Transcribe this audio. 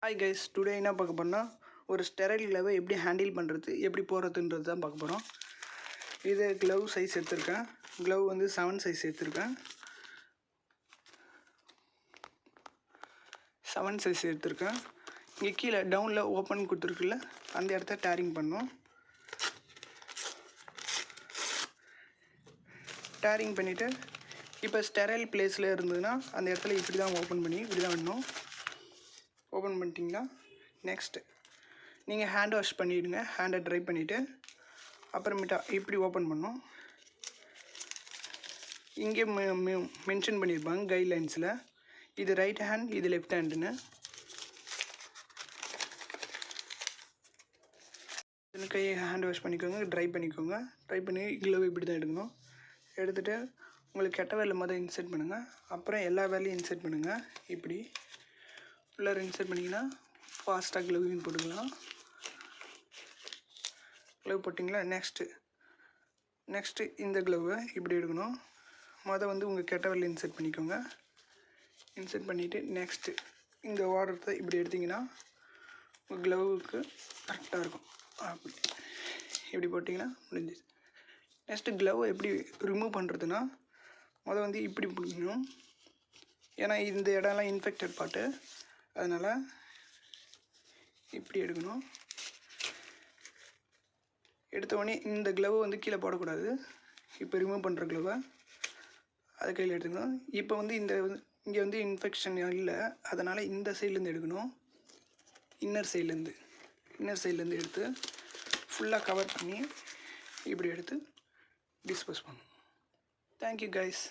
Hi guys, today என்ன பார்க்க போறோம்னா ஒரு ஸ்டெரைல் க்ளவை எப்படி ஹேண்டில் பண்ணுறது, எப்படி போடுறதுன்றது தான் பார்க்க போகிறோம். இது க்ளவ் சைஸ் எடுத்திருக்கேன். க்ளவ் வந்து 7 சைஸ் எடுத்திருக்கேன். 7 சைஸ் எடுத்திருக்கேன். இங்கே கீழே டவுனில் ஓப்பன் கொடுத்துருக்குல்ல, அந்த இடத்த டேரிங் பண்ணோம். டேரிங் பண்ணிவிட்டு இப்போ ஸ்டெரைல் பிளேஸில் இருந்ததுன்னா அந்த இடத்துல இப்படி தான் ஓப்பன் பண்ணி இப்படி தான் விடணும். ஓப்பன் பண்ணிட்டீங்களா, நெக்ஸ்ட்டு நீங்கள் ஹேண்ட் வாஷ் பண்ணிவிடுங்க. ஹேண்டை ட்ரை பண்ணிவிட்டு அப்புறமேட்டா இப்படி ஓப்பன் பண்ணோம். இங்கே மென்ஷன் பண்ணியிருப்பாங்க கைட்லைன்ஸில், இது ரைட் ஹேண்ட், இது லெஃப்ட் ஹேண்டுன்னு. கையை ஹேண்ட் வாஷ் பண்ணிக்கோங்க, ட்ரை பண்ணிக்கோங்க. ட்ரை பண்ணி க்ளவ் இப்படி தான் எடுக்கணும். எடுத்துகிட்டு உங்களுக்கு கெட்ட வேலை மொதல் இன்சர்ட் பண்ணுங்கள். அப்புறம் எல்லா வேலையும் இன்சர்ட் பண்ணுங்கள். இப்படி உள்ளார இன்சர்ட் பண்ணிங்கன்னா ஃபாஸ்ட்டாக க்ளவ்விங் போட்டுக்கலாம். க்ளவ் போட்டிங்களா, நெக்ஸ்ட்டு இந்த க்ளவ்வை இப்படி எடுக்கணும். மொதல் வந்து உங்கள் கெட்ட வேலை இன்சர்ட் பண்ணிக்கோங்க. இன்சர்ட் பண்ணிவிட்டு நெக்ஸ்ட்டு இந்த ஓடுறத இப்படி எடுத்திங்கன்னா உங்கள் க்ளவுக்கு கரெக்டாக இருக்கும். அப்படி இப்படி போட்டிங்கன்னா முடிஞ்சிச்சு. நெக்ஸ்ட்டு க்ளவ் எப்படி ரிமூவ் பண்ணுறதுன்னா மொதல் வந்து இப்படி பிடிக்கணும். ஏன்னா இந்த இடம்லாம் இன்ஃபெக்டட் பார்ட்டு, அதனால் இப்படி எடுக்கணும். எடுத்தோடனே இந்த க்ளவை வந்து கீழே போடக்கூடாது. இப்போ ரிமூவ் பண்ணுற க்ளவை அதை கையில் எடுத்துக்கணும். இப்போ வந்து இங்கே வந்து இன்ஃபெக்ஷன் இல்லை, அதனால் இந்த சைட்லேருந்து எடுக்கணும். இன்னர் சைட்லேருந்து எடுத்து ஃபுல்லாக கவர் பண்ணி இப்படி எடுத்து டிஸ்போஸ் பண்ணணும். Thank you guys.